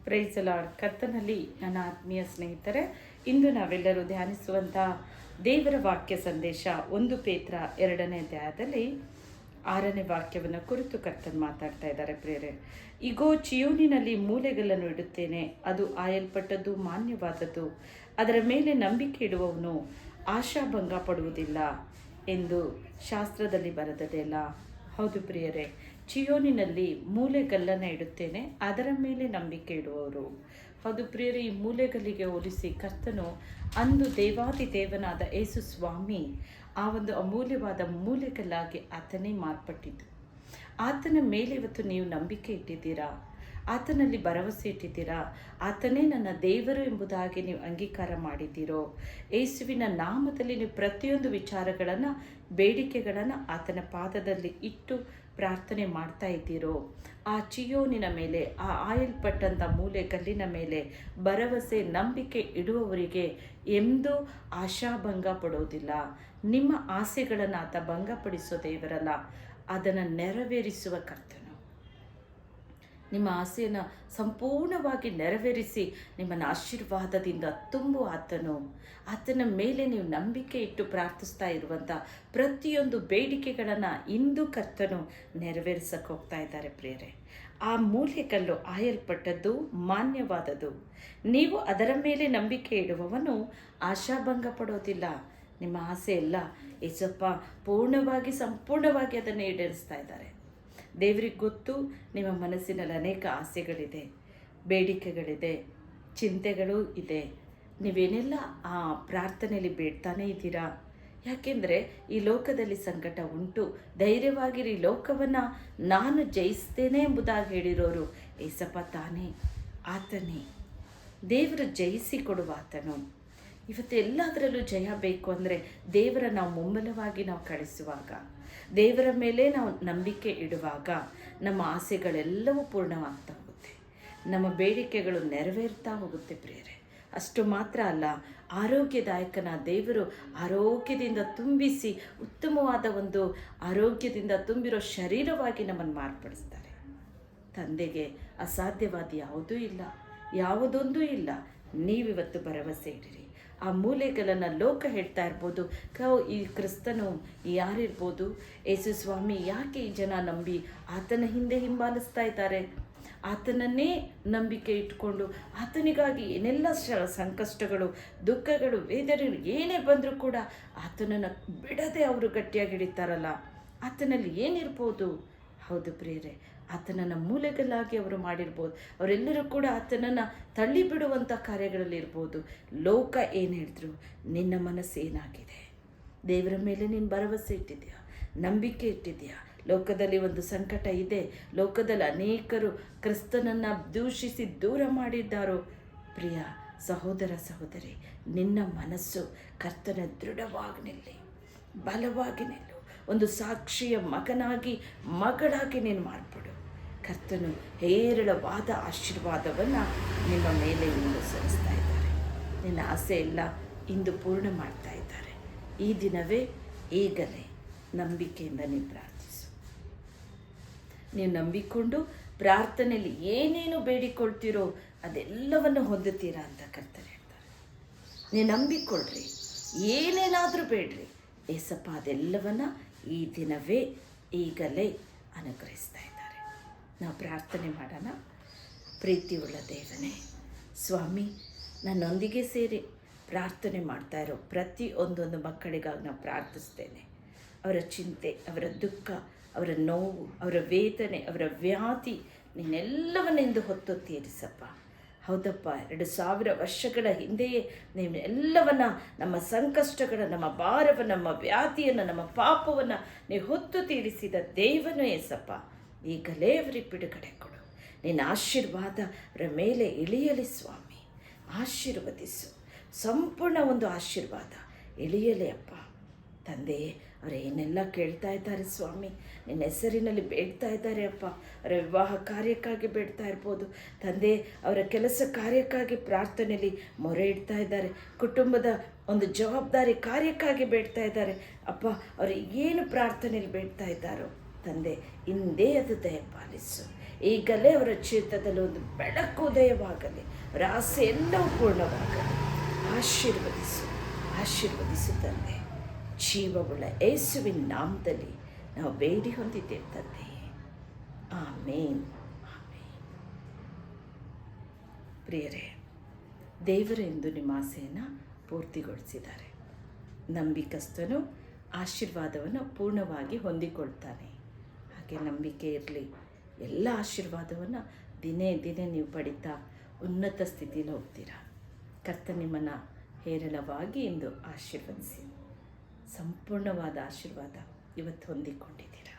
Price lord. ಕರ್ತನಲ್ಲಿ ನನ್ನ ಆತ್ಮೀಯ ಸ್ನೇಹಿತರೆ, ಇಂದು ನಾವೆಲ್ಲರೂ ಧ್ಯಾನಿಸುವಂಥ ದೇವರ ವಾಕ್ಯ ಸಂದೇಶ 1 ಪೇತ್ರ 2ನೇ ಅಧ್ಯಾಯದಲ್ಲಿ 6ನೇ ವಾಕ್ಯವನ್ನು ಕುರಿತು ಕರ್ತನ್ ಮಾತಾಡ್ತಾ ಇದ್ದಾರೆ. ಪ್ರೇರೆ, ಇಗೋ ಚಿಯೋನಿನಲ್ಲಿ ಮೂಲೆಗಲ್ಲನ್ನು ಇಡುತ್ತೇನೆ, ಅದು ಆಯಲ್ಪಟ್ಟದ್ದು, ಮಾನ್ಯವಾದದ್ದು, ಅದರ ಮೇಲೆ ನಂಬಿಕೆ ಇಡುವವನು ಆಶಾಭಂಗ ಪಡುವುದಿಲ್ಲ ಎಂದು ಶಾಸ್ತ್ರದಲ್ಲಿ ಬರೆದದೆಲ್ಲ. ಹೌದು ಪ್ರಿಯರೇ, ಚಿಯೋನಿನಲ್ಲಿ ಮೂಲೆಗಲ್ಲನ್ನು ಇಡುತ್ತೇನೆ, ಅದರ ಮೇಲೆ ನಂಬಿಕೆ ಇಡುವವರು. ಹೌದು ಪ್ರಿಯರೇ, ಈ ಮೂಲೆಗಲ್ಲಿಗೆ ಹೋಲಿಸಿ ಕರ್ತನು ಅಂದು ದೇವಾದಿ ದೇವನಾದ ಯೇಸು ಸ್ವಾಮಿ ಆ ಒಂದು ಅಮೂಲ್ಯವಾದ ಮೂಲೆಗಲ್ಲಾಗಿ ಆತನೇ ಮಾರ್ಪಟ್ಟಿದ್ದು. ಆತನ ಮೇಲೆ ಇವತ್ತು ನೀವು ನಂಬಿಕೆ ಇಟ್ಟಿದ್ದೀರಾ, ಆತನಲ್ಲಿ ಭರವಸೆ ಇಟ್ಟಿದ್ದೀರಾ, ಆತನೇ ನನ್ನ ದೇವರು ಎಂಬುದಾಗಿ ನೀವು ಅಂಗೀಕಾರ ಮಾಡಿದ್ದೀರೋ, ಯೇಸುವಿನ ನಾಮದಲ್ಲಿ ನೀವು ಪ್ರತಿಯೊಂದು ವಿಚಾರಗಳನ್ನು, ಬೇಡಿಕೆಗಳನ್ನು ಆತನ ಪಾದದಲ್ಲಿ ಇಟ್ಟು ಪ್ರಾರ್ಥನೆ ಮಾಡ್ತಾ ಇದ್ದೀರೋ, ಆ ಚಿಯೋನಿನ ಮೇಲೆ, ಆ ಆಯಲ್ಪಟ್ಟಂಥ ಮೂಲೆಗಲ್ಲಿನ ಮೇಲೆ ಭರವಸೆ ನಂಬಿಕೆ ಇಡುವವರಿಗೆ ಎಂದೂ ಆಶಾಭಂಗ ಪಡೋದಿಲ್ಲ. ನಿಮ್ಮ ಆಸೆಗಳನ್ನು ಆತ ಭಂಗಪಡಿಸೋ ದೇವರಲ್ಲ, ಅದನ್ನು ನೆರವೇರಿಸುವ ಕರ್ತನು. ನಿಮ್ಮ ಆಸೆಯನ್ನು ಸಂಪೂರ್ಣವಾಗಿ ನೆರವೇರಿಸಿ ನಿಮ್ಮನ್ನು ಆಶೀರ್ವಾದದಿಂದ ತುಂಬುವ ಆತನು. ಆತನ ಮೇಲೆ ನೀವು ನಂಬಿಕೆ ಇಟ್ಟು ಪ್ರಾರ್ಥಿಸ್ತಾ ಇರುವಂಥ ಪ್ರತಿಯೊಂದು ಬೇಡಿಕೆಗಳನ್ನು ಇಂದು ಕರ್ತನು ನೆರವೇರಿಸಕ್ಕೆ ಹೋಗ್ತಾ ಇದ್ದಾರೆ ಪ್ರಿಯರೇ. ಆ ಮೂಲೆಗಲ್ಲು ಆಯಲ್ಪಟ್ಟದ್ದು, ಮಾನ್ಯವಾದದ್ದು. ನೀವು ಅದರ ಮೇಲೆ ನಂಬಿಕೆ ಇಡುವವನು ಆಶಾಭಂಗ ಪಡೋದಿಲ್ಲ. ನಿಮ್ಮ ಆಸೆ ಎಲ್ಲ ಏಸಪ್ಪ ಪೂರ್ಣವಾಗಿ ಸಂಪೂರ್ಣವಾಗಿ ಅದನ್ನು ಈಡೇರಿಸ್ತಾ ಇದ್ದಾರೆ. ದೇವರಿಗೆ ಗೊತ್ತು, ನಿಮ್ಮ ಮನಸ್ಸಿನಲ್ಲಿ ಅನೇಕ ಆಸೆಗಳಿದೆ, ಬೇಡಿಕೆಗಳಿದೆ, ಚಿಂತೆಗಳು ಇದೆ. ನೀವೇನೆಲ್ಲ ಆ ಪ್ರಾರ್ಥನೆಯಲ್ಲಿ ಬೇಡ್ತಾನೇ ಇದ್ದೀರಾ. ಯಾಕೆಂದರೆ ಈ ಲೋಕದಲ್ಲಿ ಸಂಕಟ ಉಂಟು, ಧೈರ್ಯವಾಗಿರಿ, ಈ ಲೋಕವನ್ನು ನಾನು ಜಯಿಸ್ತೇನೆ ಎಂಬುದಾಗಿ ಹೇಳಿರೋರು ಏಸಪ್ಪ ತಾನೇ, ಆತನೇ. ದೇವರು ಜಯಿಸಿ ಕೊಡುವ ಆತನು. ಇವತ್ತು ಎಲ್ಲದರಲ್ಲೂ ಜಯ ಬೇಕು ಅಂದರೆ ದೇವರ ನಾವು ಮುಮ್ಮಲವಾಗಿ ನಾವು ಕಳಿಸುವಾಗ, ದೇವರ ಮೇಲೆ ನಾವು ನಂಬಿಕೆ ಇಡುವಾಗ ನಮ್ಮ ಆಸೆಗಳೆಲ್ಲವೂ ಪೂರ್ಣವಾಗ್ತಾ ಹೋಗುತ್ತೆ, ನಮ್ಮ ಬೇಡಿಕೆಗಳು ನೆರವೇರ್ತಾ ಹೋಗುತ್ತೆ ಪ್ರಿಯರೇ. ಅಷ್ಟು ಮಾತ್ರ ಅಲ್ಲ, ಆರೋಗ್ಯದಾಯಕನ ದೇವರು ಆರೋಗ್ಯದಿಂದ ತುಂಬಿಸಿ ಉತ್ತಮವಾದ ಒಂದು ಆರೋಗ್ಯದಿಂದ ತುಂಬಿರೋ ಶರೀರವಾಗಿ ನಮ್ಮನ್ನು ಮಾರ್ಪಡಿಸ್ತಾರೆ. ತಂದೆಗೆ ಅಸಾಧ್ಯವಾದ ಯಾವುದೂ ಇಲ್ಲ, ಯಾವುದೊಂದೂ ಇಲ್ಲ. ನೀವಿವತ್ತು ಭರವಸೆ ಇಡಿರಿ. ಆ ಮೂಲೆಗಳನ್ನು ಲೋಕ ಹೇಳ್ತಾ ಇರ್ಬೋದು, ಈ ಕ್ರಿಸ್ತನು ಯಾರಿರ್ಬೋದು, ಯೇಸು ಸ್ವಾಮಿ ಯಾಕೆ ಈ ಜನ ನಂಬಿ ಆತನ ಹಿಂದೆ ಹಿಂಬಾಲಿಸ್ತಾ ಇದ್ದಾರೆ, ಆತನನ್ನೇ ನಂಬಿಕೆ ಇಟ್ಕೊಂಡು ಆತನಿಗಾಗಿ ಏನೆಲ್ಲ ಸಂಕಷ್ಟಗಳು, ದುಃಖಗಳು, ವೇದನೆಗಳು ಏನೇ ಬಂದರೂ ಕೂಡ ಆತನನ್ನು ಬಿಡದೆ ಅವರು ಗಟ್ಟಿಯಾಗಿ ಹಿಡಿತಾರಲ್ಲ, ಆತನಲ್ಲಿ ಏನಿರ್ಬೋದು? ಹೌದು ಪ್ರಿಯರೇ, ಆತನನ್ನು ಮೂಲೆಗಲ್ಲಾಗಿ ಅವರು ಮಾಡಿರ್ಬೋದು. ಅವರೆಲ್ಲರೂ ಕೂಡ ಆತನನ್ನು ತಳ್ಳಿಬಿಡುವಂಥ ಕಾರ್ಯಗಳಲ್ಲಿ ಇರ್ಬೋದು. ಲೋಕ ಏನು ಹೇಳಿದ್ರು, ನಿನ್ನ ಮನಸ್ಸು ಏನಾಗಿದೆ? ದೇವರ ಮೇಲೆ ನೀನು ಭರವಸೆ ಇಟ್ಟಿದೆಯಾ, ನಂಬಿಕೆ ಇಟ್ಟಿದೆಯಾ? ಲೋಕದಲ್ಲಿ ಒಂದು ಸಂಕಟ ಇದೆ, ಲೋಕದಲ್ಲಿ ಅನೇಕರು ಕ್ರಿಸ್ತನನ್ನು ದೂಷಿಸಿ ದೂರ ಮಾಡಿದ್ದಾರೋ. ಪ್ರಿಯ ಸಹೋದರ ಸಹೋದರಿ, ನಿನ್ನ ಮನಸ್ಸು ಕರ್ತನ ದೃಢವಾಗಿ ನಿಲ್ಲಿ, ಬಲವಾಗಿ ನಿಲ್ಲು. ಒಂದು ಸಾಕ್ಷಿಯ ಮಗನಾಗಿ, ಮಗಳಾಗಿ ನೀನು ಮಾರ್ಪಡು. ಕರ್ತನು ಹೇರಳವಾದ ಆಶೀರ್ವಾದವನ್ನು ನಿಮ್ಮ ಮೇಲೆ ಇಂದು ಸುರಿಸ್ತಾ ಇದ್ದಾರೆ. ನಿನ್ನ ಆಸೆ ಎಲ್ಲ ಇಂದು ಪೂರ್ಣ ಮಾಡ್ತಾ ಇದ್ದಾರೆ. ಈ ದಿನವೇ, ಈಗಲೇ ನಂಬಿಕೆಯಿಂದ ನೀನು ಪ್ರಾರ್ಥಿಸು. ನೀವು ನಂಬಿಕೊಂಡು ಪ್ರಾರ್ಥನೆಯಲ್ಲಿ ಏನೇನು ಬೇಡಿಕೊಳ್ತೀರೋ ಅದೆಲ್ಲವನ್ನು ಹೊಂದುತ್ತೀರಾ ಅಂತ ಕರ್ತನೆ ಹೇಳ್ತಾರೆ. ನೀವು ನಂಬಿಕೊಳ್ಳ್ರಿ, ಏನೇನಾದರೂ ಬೇಡ್ರಿ, ಏಸಪ್ಪ ಅದೆಲ್ಲವನ್ನು ಈ ದಿನವೇ, ಈಗಲೇ ಅನುಗ್ರಹಿಸ್ತಾ ಇದ್ದಾರೆ. ನಾವು ಪ್ರಾರ್ಥನೆ ಮಾಡೋಣ. ಪ್ರೀತಿಯುಳ್ಳ ದೇವನೇ ಸ್ವಾಮಿ, ನನ್ನೊಂದಿಗೆ ಸೇರಿ ಪ್ರಾರ್ಥನೆ ಮಾಡ್ತಾ ಇರೋ ಪ್ರತಿಯೊಂದೊಂದು ಮಕ್ಕಳಿಗಾಗಿ ನಾವು ಪ್ರಾರ್ಥಿಸ್ತೇನೆ. ಅವರ ಚಿಂತೆ, ಅವರ ದುಃಖ, ಅವರ ನೋವು, ಅವರ ವೇದನೆ, ಅವರ ವ್ಯಾಧಿ ನೀನೆಲ್ಲವನ್ನೆಂದು ಹೊತ್ತು ತೀರಿಸಪ್ಪ. ಹೌದಪ್ಪ, 2000 ವರ್ಷಗಳ ಹಿಂದೆಯೇ ನೀವು ಎಲ್ಲವನ್ನ, ನಮ್ಮ ಸಂಕಷ್ಟಗಳ, ನಮ್ಮ ಭಾರವನ್ನು, ನಮ್ಮ ವ್ಯಾಧಿಯನ್ನು, ನಮ್ಮ ಪಾಪವನ್ನು ನೀವು ಹೊತ್ತು ತೀರಿಸಿದ ದೇವನು ಏಸಪ್ಪ. ಈಗಲೇ ಅವರಿಗೆ ಬಿಡುಗಡೆ ಕೊಡು. ನಿನ್ನ ಆಶೀರ್ವಾದ ಅವರ ಮೇಲೆ ಇಳಿಯಲಿ ಸ್ವಾಮಿ. ಆಶೀರ್ವದಿಸು, ಸಂಪೂರ್ಣ ಒಂದು ಆಶೀರ್ವಾದ ಇಳಿಯಲಿ ಅಪ್ಪ. ತಂದೆಯೇ, ಅವರು ಏನೆಲ್ಲ ಕೇಳ್ತಾ ಇದ್ದಾರೆ ಸ್ವಾಮಿ, ನಿನ್ನ ಹೆಸರಿನಲ್ಲಿ ಬೇಡ್ತಾ ಇದ್ದಾರೆ ಅಪ್ಪ. ಅವರ ವಿವಾಹ ಕಾರ್ಯಕ್ಕಾಗಿ ಬೇಡ್ತಾ ಇರ್ಬೋದು ತಂದೆ, ಅವರ ಕೆಲಸ ಕಾರ್ಯಕ್ಕಾಗಿ ಪ್ರಾರ್ಥನೆಯಲ್ಲಿ ಮೊರೆ ಇಡ್ತಾ ಇದ್ದಾರೆ, ಕುಟುಂಬದ ಒಂದು ಜವಾಬ್ದಾರಿ ಕಾರ್ಯಕ್ಕಾಗಿ ಬೇಡ್ತಾ ಇದ್ದಾರೆ ಅಪ್ಪ. ಅವರು ಏನು ಪ್ರಾರ್ಥನೆಯಲ್ಲಿ ಬೇಡ್ತಾ ಇದ್ದಾರೋ ತಂದೆ, ಇಂದೇ ಅದು ದಯಪಾಲಿಸು. ಈಗಲೇ ಅವರ ಜೀವಿತದಲ್ಲಿ ಒಂದು ಬೆಳಕು ಉದಯವಾಗಲಿ, ಅವರ ಆಸೆ ಎಲ್ಲವೂ ಪೂರ್ಣವಾಗಲಿ. ಆಶೀರ್ವದಿಸು, ಆಶೀರ್ವದಿಸು ತಂದೆ. ಜೀವವುಳ್ಳ ಯೇಸುವಿನ ನಾಮದಲ್ಲಿ ನಾವು ಬೇಡಿ ಹೊಂದಿದ್ದೇವೆ ತಂದೆಯೇ. ಆಮೇನ್, ಆಮೇನ್. ಪ್ರಿಯರೇ, ದೇವರೆಂದು ನಿಮ್ಮ ಆಸೆಯನ್ನು ಪೂರ್ತಿಗೊಳಿಸಿದ್ದಾರೆ. ನಂಬಿಕಸ್ಥನು ಆಶೀರ್ವಾದವನ್ನು ಪೂರ್ಣವಾಗಿ ಹೊಂದಿಕೊಳ್ತಾನೆ. ಹಾಗೆ ನಂಬಿಕೆ ಇರಲಿ. ಎಲ್ಲ ಆಶೀರ್ವಾದವನ್ನು ದಿನೇ ದಿನೇ ನೀವು ಪಡಿತಾ ಉನ್ನತ ಸ್ಥಿತಿಯಲ್ಲಿ ಹೋಗ್ತೀರಾ. ಕರ್ತ ನಿಮ್ಮನ್ನು ಹೇರಳವಾಗಿ ಎಂದು ಆಶೀರ್ವದಿಸಿ ಸಂಪೂರ್ಣವಾದ ಆಶೀರ್ವಾದ ಇವತ್ತು ಹೊಂದಿಕೊಂಡಿದ್ದೀರಾ.